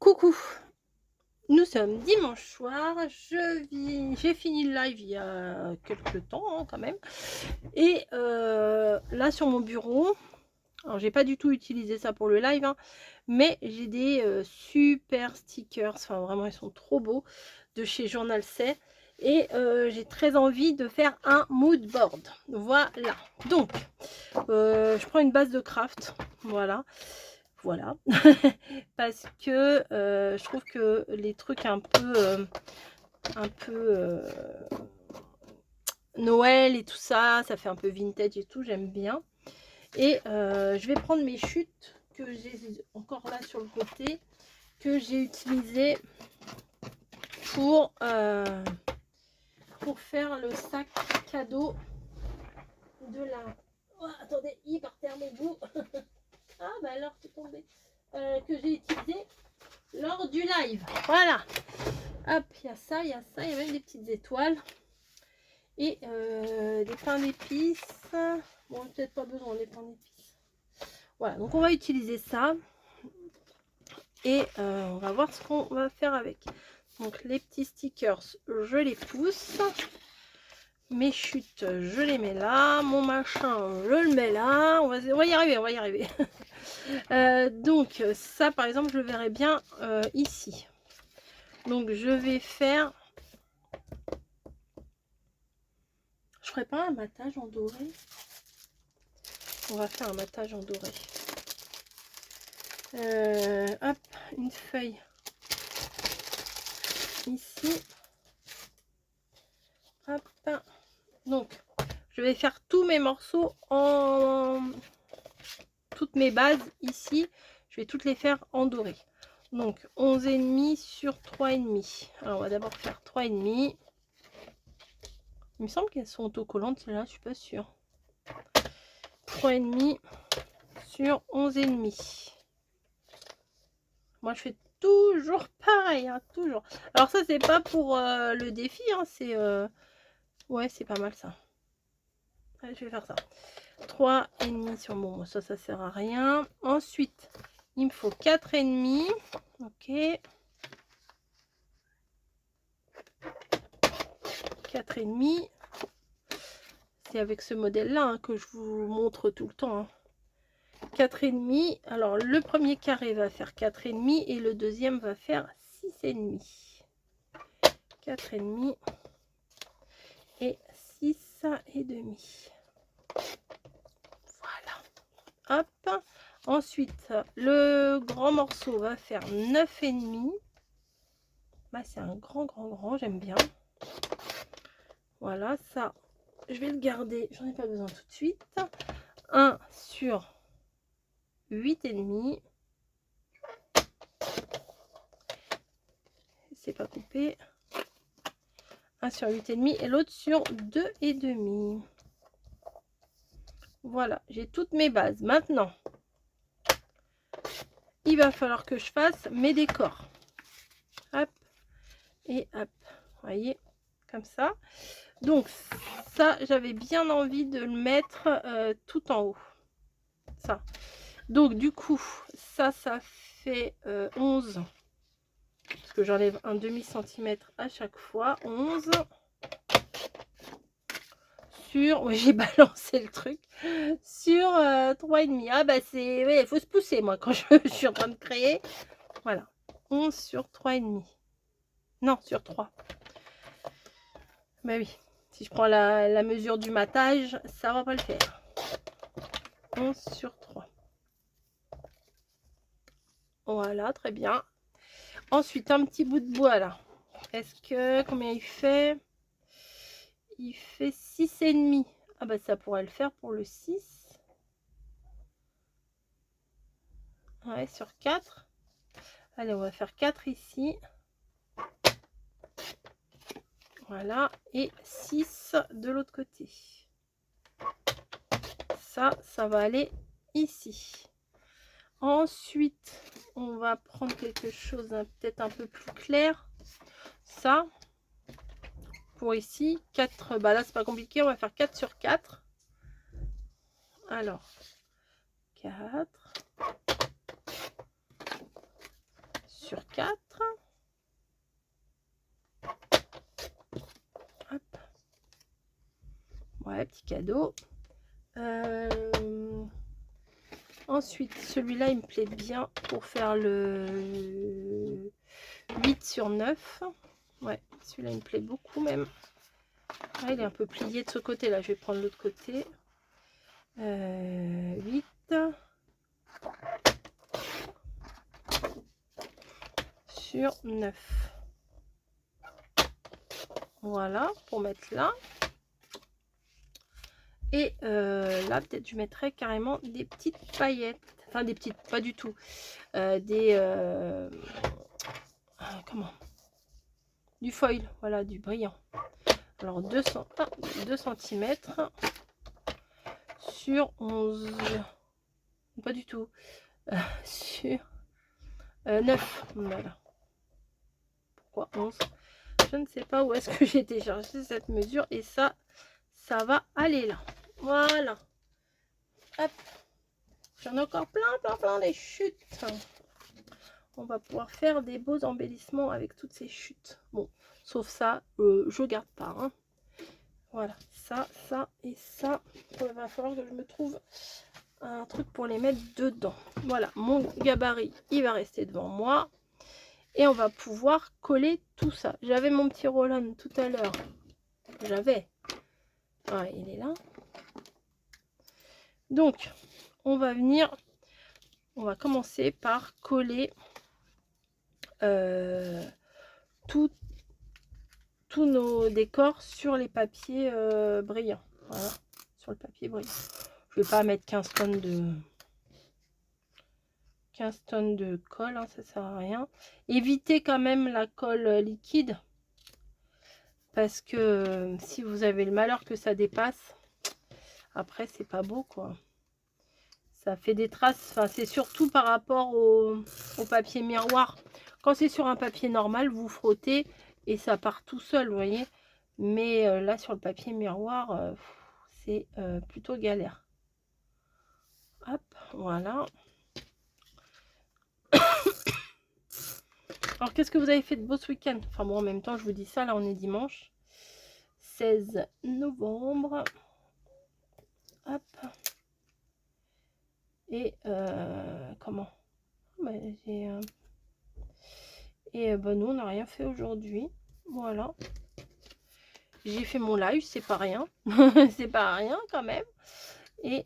Coucou, nous sommes dimanche soir, j'ai fini le live il y a quelques temps quand même et là sur mon bureau, alors j'ai pas du tout utilisé ça pour le live, hein, mais j'ai des, super stickers, enfin vraiment ils sont trop beaux, de chez Journal C et j'ai très envie de faire un mood board. Voilà, donc je prends une base de craft, voilà. Parce que, je trouve que les trucs un peu Noël et tout ça, ça fait un peu vintage et tout, j'aime bien. Et je vais prendre mes chutes que j'ai encore là sur le côté, que j'ai utilisé pour, pour faire le sac cadeau de la... Oh, attendez, par terre mes bouts. Ah bah alors c'est tombé. Que j'ai utilisé lors du live. Voilà. Hop, il y a ça, il y a ça, il y a même des petites étoiles. Et des pains d'épices. Bon, peut-être pas besoin des pains d'épices. Voilà, donc on va utiliser ça. Et on va voir ce qu'on va faire avec. Donc les petits stickers, je les pousse. Mes chutes, je les mets là. Mon machin, je le mets là. On va y arriver, on va y arriver. Donc ça, par exemple, je le verrai bien ici. Donc je vais faire... Je ferai pas un matage en doré. On va faire un matage en doré. Hop, une feuille ici. Hop. Donc, je vais faire tous mes morceaux en... Toutes mes bases ici. Je vais toutes les faire en doré. Donc, 11,5 sur 3,5. Alors, on va d'abord faire 3,5. Il me semble qu'elles sont autocollantes, celles-là, je suis pas sûre. 3,5 sur 11,5. Moi, je fais toujours pareil, hein, toujours. Alors ça, c'est pas pour le défi, hein, c'est... Ouais, c'est pas mal ça. Allez, je vais faire ça. 3,5 sur bon, ça sert à rien. Ensuite, il me faut 4,5. Ok. 4,5. C'est avec ce modèle-là hein, que je vous montre tout le temps. Hein. 4,5. Alors, le premier carré va faire 4,5 et le deuxième va faire 6,5. 4,5 et 6,5. Voilà. Hop. Ensuite, le grand morceau va faire 9,5. Bah, c'est un grand, j'aime bien. Voilà, ça, je vais le garder. J'en ai pas besoin tout de suite. 1 sur 8,5. C'est pas coupé. 1 sur 8,5 et l'autre sur 2,5. Voilà, j'ai toutes mes bases. Maintenant, il va falloir que je fasse mes décors. Hop et hop. Vous voyez, comme ça. Donc, ça, j'avais bien envie de le mettre tout en haut. Ça. Donc, du coup, ça fait 11. Parce que j'enlève un demi-centimètre à chaque fois. 11. Sur... Oui, j'ai balancé le truc. Sur 3,5. Ah, bah, c'est... Oui, il faut se pousser, moi, quand je suis en train de créer. Voilà. 11 sur 3,5. Non, sur 3. Bah oui. Si je prends la mesure du matage, ça va pas le faire. 11 sur 3. Voilà, très bien. Ensuite, un petit bout de bois, là. Est-ce que... Combien il fait? Il fait 6,5. Ah bah ça pourrait le faire pour le 6. Ouais, sur 4. Allez, on va faire 4 ici. Voilà. Et 6 de l'autre côté. Ça va aller ici. Ensuite, on va prendre quelque chose peut-être un peu plus clair. Ça. Pour ici. 4. Bah là, c'est pas compliqué. On va faire 4 sur 4. Alors. 4. sur 4. Hop. Ouais, petit cadeau. Ensuite, celui-là, il me plaît bien pour faire le 8 sur 9. Ouais, celui-là, il me plaît beaucoup même. Ah, il est un peu plié de ce côté-là. Je vais prendre l'autre côté. 8 sur 9. Voilà, pour mettre là. Et là, peut-être je mettrais carrément des petites paillettes. Enfin, des petites, pas du tout. Comment? Du foil, voilà, du brillant. Alors, 2 cm sur 11. Pas du tout. Sur 9. Voilà. Pourquoi 11? Je ne sais pas où est-ce que j'ai téléchargé cette mesure. Et ça va aller là. Voilà. Hop. J'en ai encore plein les chutes. On va pouvoir faire des beaux embellissements avec toutes ces chutes. Bon, sauf ça, je garde pas. Hein. Voilà, ça et ça. Il va falloir que je me trouve un truc pour les mettre dedans. Voilà, mon gabarit, il va rester devant moi. Et on va pouvoir coller tout ça. J'avais mon petit roll-on tout à l'heure. J'avais. Ah, il est là. Donc, on va venir... On va commencer par coller tous nos décors sur les papiers brillants. Voilà, sur le papier brillant. Je vais pas mettre 15 tonnes de colle, hein, ça sert à rien. Évitez quand même la colle liquide. Parce que si vous avez le malheur que ça dépasse, après c'est pas beau quoi. Ça fait des traces, enfin c'est surtout par rapport au papier miroir. Quand c'est sur un papier normal, vous frottez et ça part tout seul, vous voyez. Mais là sur le papier miroir, c'est plutôt galère. Hop, voilà. Alors qu'est-ce que vous avez fait de beau ce week-end? Enfin bon, en même temps je vous dis ça, là on est dimanche 16 novembre. Hop. Et comment et nous on n'a rien fait aujourd'hui. Voilà, j'ai fait mon live, c'est pas rien. C'est pas rien quand même. Et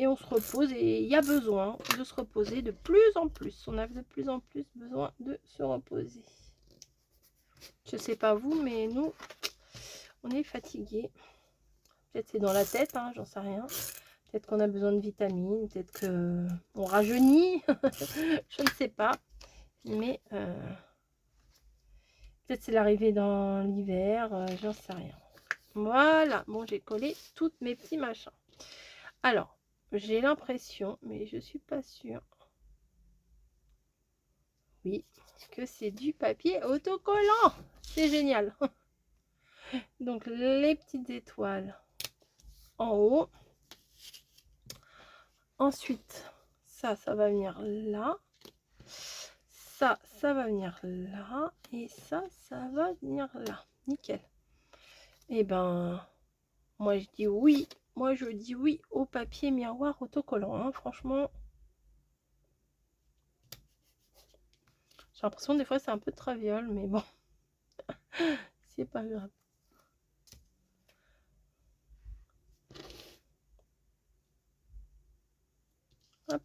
on se repose et il y a besoin de se reposer de plus en plus. On a de plus en plus besoin de se reposer. Je sais pas vous, mais nous on est fatigué. Peut-être c'est dans la tête, hein, j'en sais rien. Peut-être qu'on a besoin de vitamines, peut-être que on rajeunit. Je ne sais pas. Mais peut-être c'est l'arrivée dans l'hiver, j'en sais rien. Voilà, bon j'ai collé toutes mes petits machins. Alors, j'ai l'impression, mais je suis pas sûre. Oui, que c'est du papier autocollant. C'est génial. Donc les petites étoiles en haut. Ensuite, ça va venir là. Ça va venir là. Et ça va venir là. Nickel. Et ben, moi je dis oui. Moi je dis oui au papier miroir autocollant. Hein. Franchement, j'ai l'impression des fois c'est un peu traviole, mais bon, c'est pas grave. Hop.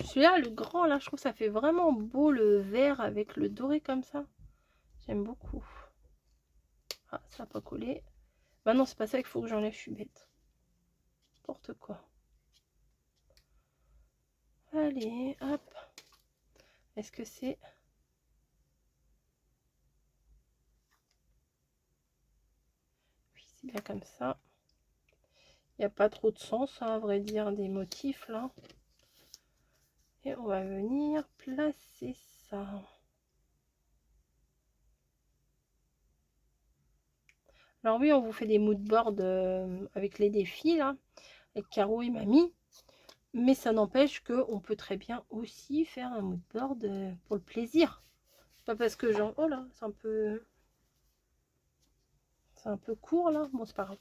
Celui-là, le grand, là, je trouve que ça fait vraiment beau le vert avec le doré comme ça. J'aime beaucoup. Ah, ça n'a pas collé. Bah non, c'est pas ça qu'il faut que j'enlève, je suis bête. N'importe quoi. Allez, hop. Est-ce que c'est... Oui, c'est bien comme ça. Il n'y a pas trop de sens, hein, à vrai dire, des motifs, là. Et on va venir placer ça. Alors oui, on vous fait des mood boards avec les défis, là. Avec Caro et Mamie. Mais ça n'empêche qu'on peut très bien aussi faire un mood board pour le plaisir. Pas parce que genre, oh là, c'est un peu court là. Bon, c'est pas grave.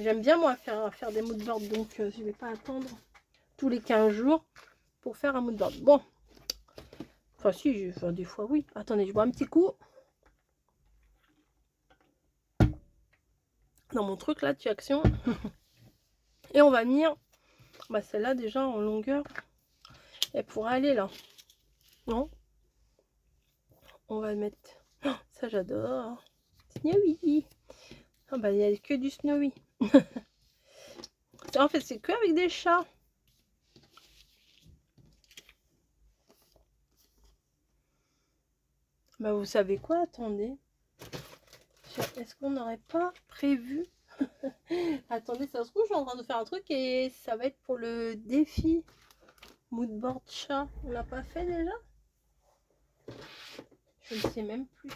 J'aime bien moi faire des mood boards, donc je vais pas attendre tous les 15 jours pour faire un mood board. Bon, enfin si, enfin, des fois oui. Attendez, je bois un petit coup. Dans mon truc là de action. Et on va venir, bah celle-là déjà en longueur, elle pourra aller là. Non? On va mettre, oh, ça j'adore. Snowy. Ah bah il n'y a que du Snowy. En fait c'est que avec des chats. Bah vous savez quoi, attendez. Est-ce qu'on n'aurait pas prévu attendez, ça se trouve, je suis en train de faire un truc et ça va être pour le défi moodboard chat. On l'a pas fait déjà? Je ne sais même plus.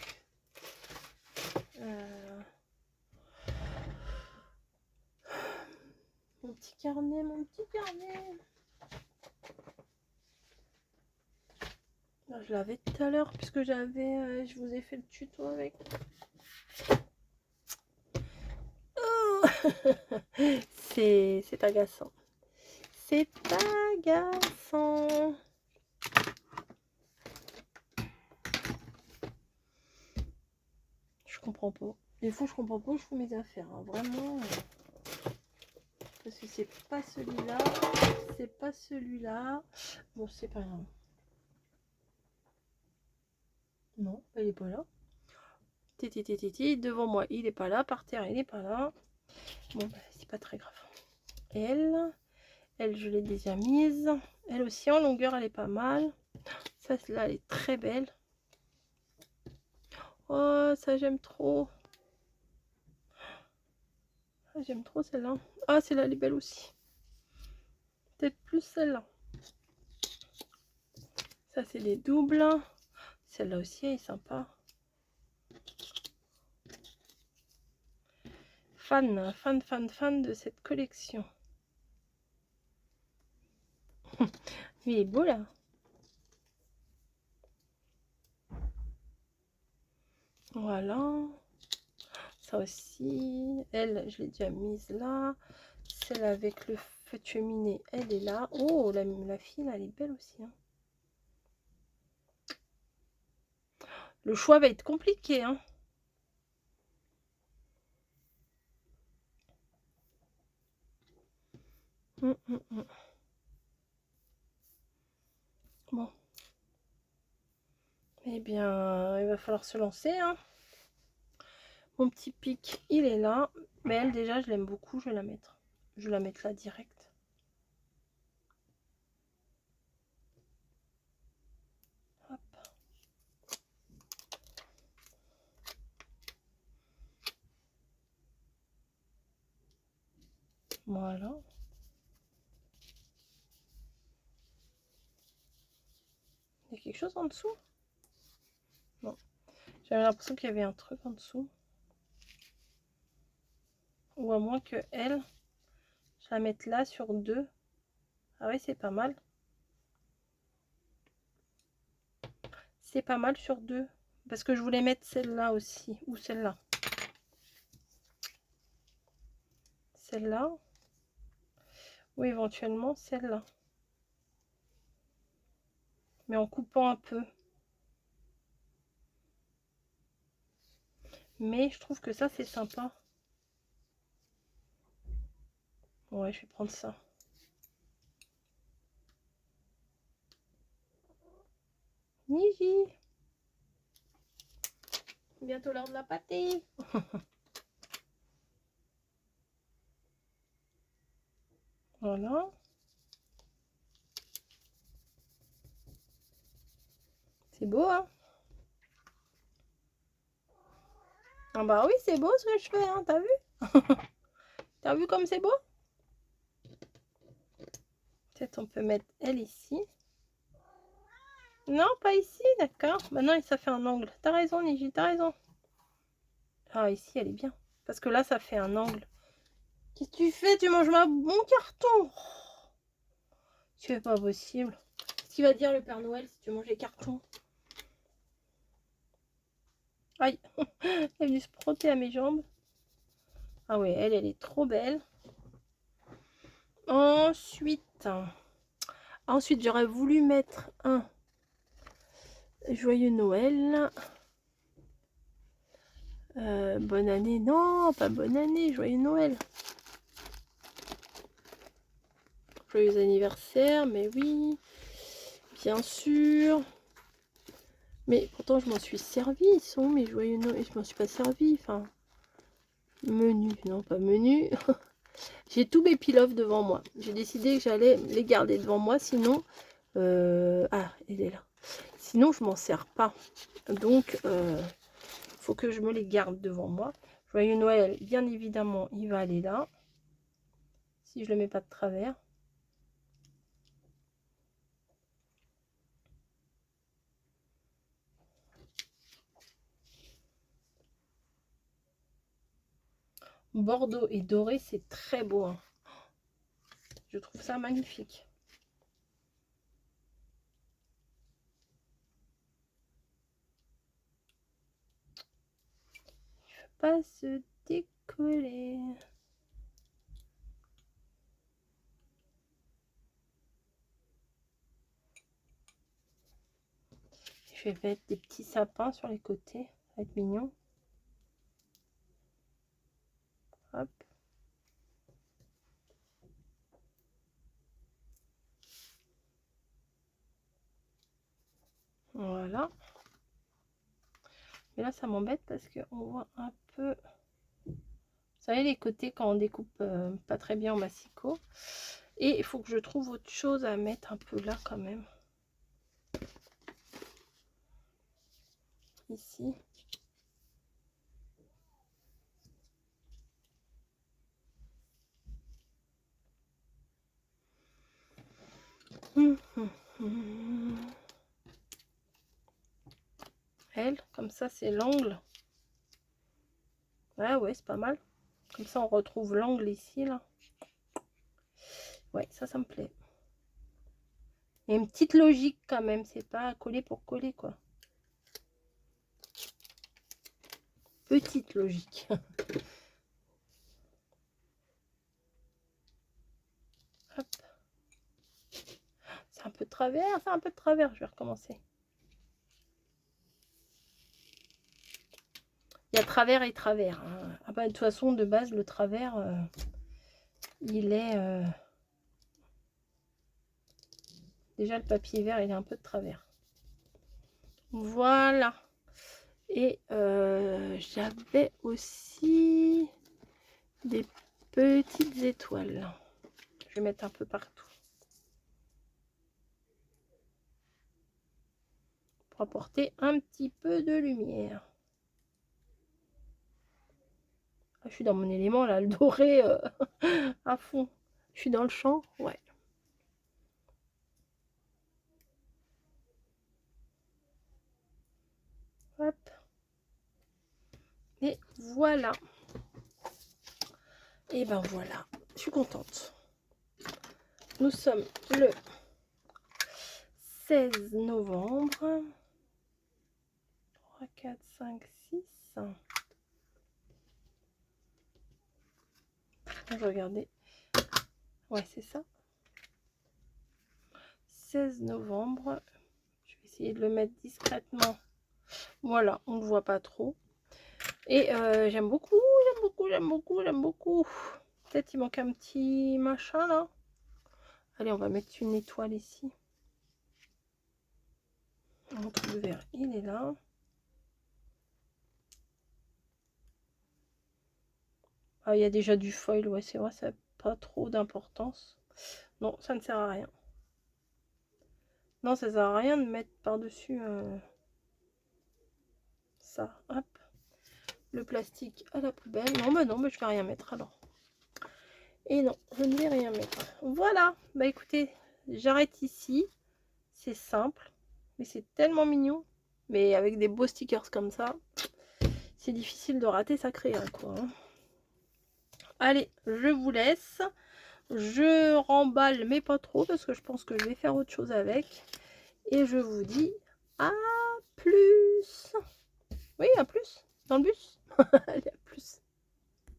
Mon petit carnet, mon petit carnet. Je l'avais tout à l'heure puisque je vous ai fait le tuto avec. Oh c'est agaçant. C'est agaçant. Je comprends pas. Des fois, je comprends pas où je fous mes affaires. Hein. Vraiment. Parce que c'est pas celui-là. C'est pas celui-là. Bon, c'est pas grave. Non, il est pas là. Titi, devant moi, il est pas là. Par terre, il est pas là. Bon, bah, c'est pas très grave. Elle, je l'ai déjà mise. Elle aussi, en longueur, elle est pas mal. Ça, là, elle est très belle. Oh, ça, j'aime trop. Ah, j'aime trop celle-là. Ah, celle-là, elle est belle aussi. Peut-être plus celle-là. Ça, c'est des doubles. Celle-là aussi, elle est sympa. Fan de cette collection. Il est beau, là. Voilà. Ça aussi. Elle, je l'ai déjà mise là. Celle avec le feu de cheminée, elle est là. Oh, la fille, là, elle est belle aussi. Hein. Le choix va être compliqué. Hein. Bon. Eh bien, il va falloir se lancer. Hein. Mon petit pic, il est là. Mais elle, déjà, je l'aime beaucoup. Je vais la mettre. Je vais la mettre là direct. Hop. Voilà. Il y a quelque chose en dessous? Non. J'avais l'impression qu'il y avait un truc en dessous. Ou à moins que elle, je la mette là sur 2. Ah oui, c'est pas mal. C'est pas mal sur 2. Parce que je voulais mettre celle-là aussi. Ou celle-là. Celle-là. Ou éventuellement celle-là. Mais en coupant un peu. Mais je trouve que ça, c'est sympa. Ouais, je vais prendre ça. Niji. Bientôt l'heure de la pâtée. Voilà. C'est beau, hein? Ah bah oui, c'est beau ce que je fais, hein, t'as vu? T'as vu comme c'est beau? Peut-être on peut mettre elle ici. Non, pas ici, d'accord. Maintenant, ça fait un angle. T'as raison, Niji, t'as raison. Ah, ici, elle est bien. Parce que là, ça fait un angle. Qu'est-ce que tu fais? Tu manges mon carton. C'est pas possible. Qu'est-ce qu'il va dire le Père Noël si tu manges les cartons? Aïe, elle est venue se frotter à mes jambes. Ah ouais, elle est trop belle. Ensuite, j'aurais voulu mettre un joyeux Noël. Bonne année, non, pas bonne année, joyeux Noël. Joyeux anniversaire, mais oui, bien sûr. Mais pourtant, je m'en suis servi. Ils sont mes joyeux Noël. Je m'en suis pas servi. Enfin, menu, non, pas menu. J'ai tous mes peel-off devant moi. J'ai décidé que j'allais les garder devant moi. Sinon, ah, elle est là. Sinon, je m'en sers pas. Donc, faut que je me les garde devant moi. Joyeux Noël, bien évidemment, il va aller là. Si je le mets pas de travers. Bordeaux et doré, c'est très beau. Hein. Je trouve ça magnifique. Il ne faut pas se décoller. Je vais mettre des petits sapins sur les côtés. Ça va être mignon. Hop. Voilà. Mais là, ça m'embête parce qu'on voit un peu... Vous savez, les côtés quand on découpe pas très bien en massicot. Et il faut que je trouve autre chose à mettre un peu là quand même. Ici. Elle, comme ça, c'est l'angle. Ah ouais, c'est pas mal. Comme ça, on retrouve l'angle ici, là. Ouais, ça me plaît. Il y a une petite logique quand même. C'est pas coller pour coller, quoi. Petite logique. Hop. C'est un peu de travers, c'est un peu de travers. Je vais recommencer. Il y a travers et travers. Hein. Ah bah, de toute façon, de base, le travers, il est... Déjà, le papier vert, il est un peu de travers. Voilà. Et j'avais aussi des petites étoiles. Je vais mettre un peu partout. Pour apporter un petit peu de lumière. Ah, je suis dans mon élément, là, le doré à fond. Je suis dans le champ, ouais. Hop. Et voilà. Et ben voilà, je suis contente. Nous sommes le 16 novembre. 3, 4, 5, 6. Je vais regarder. Ouais, c'est ça. 16 novembre. Je vais essayer de le mettre discrètement. Voilà, on ne le voit pas trop. Et j'aime beaucoup, j'aime beaucoup, j'aime beaucoup, j'aime beaucoup. Peut-être il manque un petit machin là. Allez, on va mettre une étoile ici. On retrouve le vert, il est là. Ah, il y a déjà du foil, ouais, c'est vrai, ça n'a pas trop d'importance. Non, ça ne sert à rien. Non, ça sert à rien de mettre par-dessus ça. Hop. Le plastique à la poubelle. Non, bah non, mais je vais rien mettre alors. Et non, je ne vais rien mettre. Voilà. Bah écoutez, j'arrête ici. C'est simple, mais c'est tellement mignon. Mais avec des beaux stickers comme ça, c'est difficile de rater sa créa, quoi. Allez, je vous laisse. Je remballe, mais pas trop, parce que je pense que je vais faire autre chose avec. Et je vous dis à plus. Oui, à plus, dans le bus. Allez,